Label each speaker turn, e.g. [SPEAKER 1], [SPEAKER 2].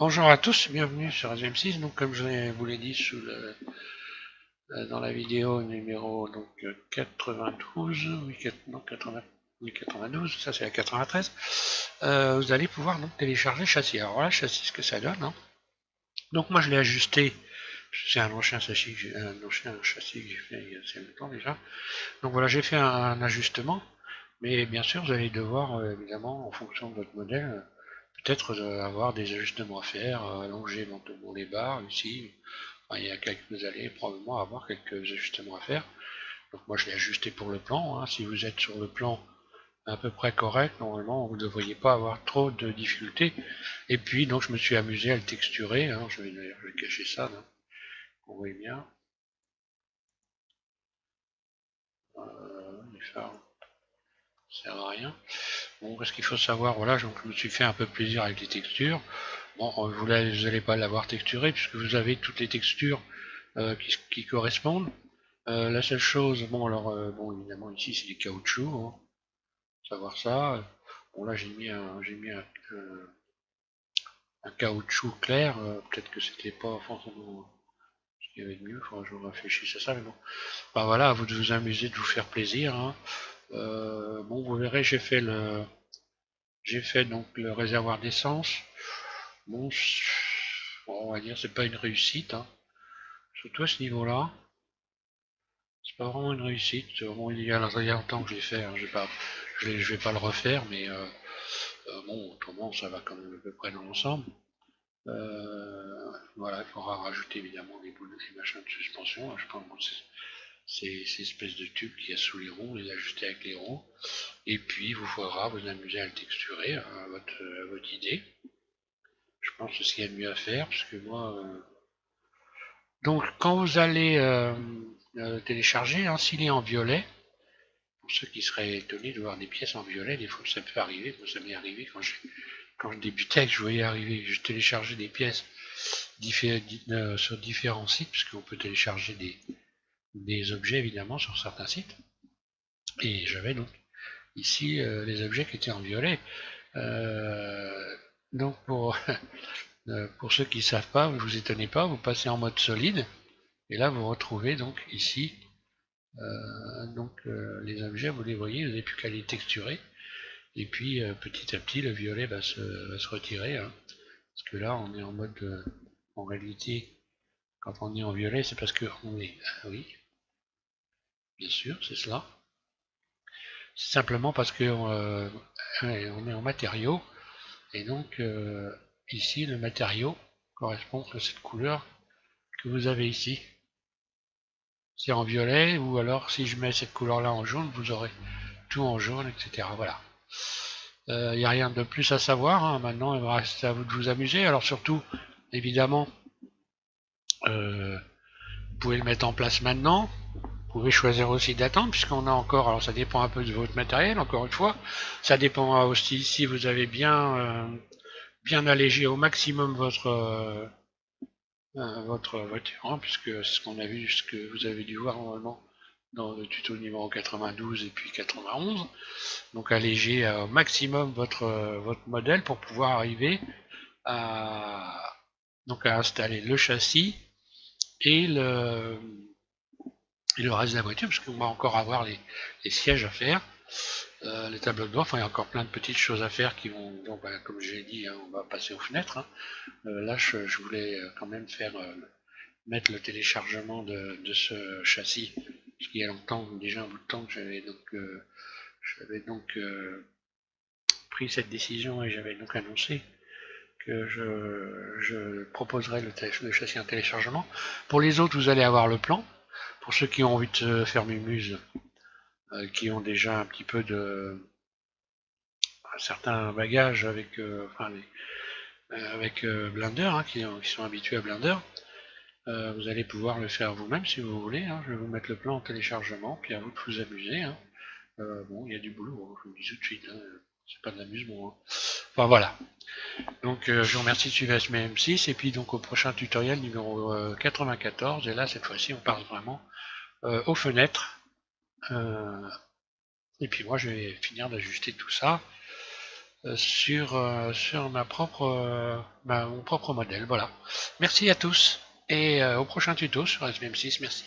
[SPEAKER 1] Bonjour à tous, bienvenue sur SM6. Donc, comme je vous l'ai dit dans la vidéo numéro 92, non, 80, oui, 92, ça c'est la 93, vous allez pouvoir donc télécharger Châssis. Alors voilà, Châssis, ce que ça donne, hein. Donc moi je l'ai ajusté, c'est un ancien châssis, que j'ai fait il y a assez longtemps déjà. Donc voilà, j'ai fait un ajustement, mais bien sûr vous allez devoir, évidemment, en fonction de votre modèle, peut-être avoir des ajustements à faire, allonger éventuellement les barres ici. Enfin, vous allez probablement avoir quelques ajustements à faire. Donc moi je l'ai ajusté pour le plan, hein. Si vous êtes sur le plan à peu près correct, normalement vous ne devriez pas avoir trop de difficultés. Et puis donc je me suis amusé à le texturer, hein. Je vais cacher ça, là. Vous voyez bien. Les phares, ça sert à rien. Bon, parce qu'il faut savoir, voilà, donc je me suis fait un peu plaisir avec les textures. Bon, vous n'allez pas l'avoir texturé puisque vous avez toutes les textures qui correspondent. La seule chose, bon alors, bon évidemment ici c'est des caoutchoucs, hein, savoir ça. Bon là un caoutchouc clair, peut-être que c'était pas forcément ce qu'il y avait de mieux, faudra que je réfléchisse à ça, mais bon. Enfin voilà, à vous de vous amuser, de vous faire plaisir, hein. Bon, vous verrez, j'ai fait donc le réservoir d'essence. Bon, on va dire c'est pas une réussite, hein. Surtout à ce niveau-là, c'est pas vraiment une réussite. Bon, il y a longtemps que je l'ai fait, hein. Je vais pas le refaire, mais bon, autrement ça va quand même à peu près dans l'ensemble. Voilà, il faudra rajouter évidemment les boules, les machins de suspension. Je pense que ces espèces de tubes qu'il y a sous les roues, les ajuster avec les roues. Et puis, vous faudra vous amuser à le texturer à votre idée. Je pense que c'est ce qu'il y a de mieux à faire, parce que moi. Donc, quand vous allez télécharger, hein, s'il est en violet, pour ceux qui seraient étonnés de voir des pièces en violet, des fois ça peut arriver. Moi, ça m'est arrivé quand je débutais, que je voyais arriver, je téléchargeais des pièces sur différents sites, puisqu'on peut télécharger des objets évidemment sur certains sites. Et j'avais donc ici les objets qui étaient en violet. Donc pour ceux qui ne savent pas, ne vous étonnez pas, vous passez en mode solide, et là vous retrouvez donc ici les objets, vous les voyez, vous n'avez plus qu'à les texturer, et puis petit à petit le violet va se retirer, hein, parce que là on est en mode, en réalité, quand on est en violet, c'est parce qu'on est, ah oui, bien sûr, c'est cela, c'est simplement parce que on est en matériau, et donc ici le matériau correspond à cette couleur que vous avez ici. C'est en violet, ou alors si je mets cette couleur là en jaune, vous aurez tout en jaune, etc. Voilà. Il n'y a rien de plus à savoir, hein. Maintenant il va rester à vous de vous amuser. Alors surtout, évidemment, vous pouvez le mettre en place maintenant. Vous pouvez choisir aussi d'attendre, puisqu'on a encore, alors ça dépend un peu de votre matériel, encore une fois. Ça dépend aussi si vous avez bien allégé au maximum votre terrain, puisque c'est ce qu'on a vu, ce que vous avez dû voir normalement dans le tuto numéro 92 et puis 91. Donc alléger au maximum votre modèle pour pouvoir arriver à, à installer le châssis et le reste de la voiture, parce qu'on va encore avoir les sièges à faire, les tableaux de bord, enfin il y a encore plein de petites choses à faire qui vont, donc comme je l'ai dit, hein, on va passer aux fenêtres, hein. Là je voulais quand même mettre le téléchargement de ce châssis, parce qu'il y a longtemps, déjà un bout de temps que j'avais donc pris cette décision, et j'avais donc annoncé que je proposerai le châssis en téléchargement. Pour les autres, vous allez avoir le plan. Pour ceux qui ont envie de se faire mumuse, qui ont déjà un petit peu un certain bagage avec, avec Blender, hein, qui sont habitués à Blender, vous allez pouvoir le faire vous-même si vous voulez, hein. Je vais vous mettre le plan en téléchargement, puis à vous de vous amuser, hein. Bon, il y a du boulot, hein, je vous le dis tout de suite, hein. C'est pas de l'amusement, hein. Enfin voilà. Donc je vous remercie de suivre SMM6, et puis donc au prochain tutoriel numéro 94, et là cette fois-ci on parle vraiment aux fenêtres. Et puis moi je vais finir d'ajuster tout ça. sur mon propre modèle. Voilà. Merci à tous et au prochain tuto sur SVM6. Merci.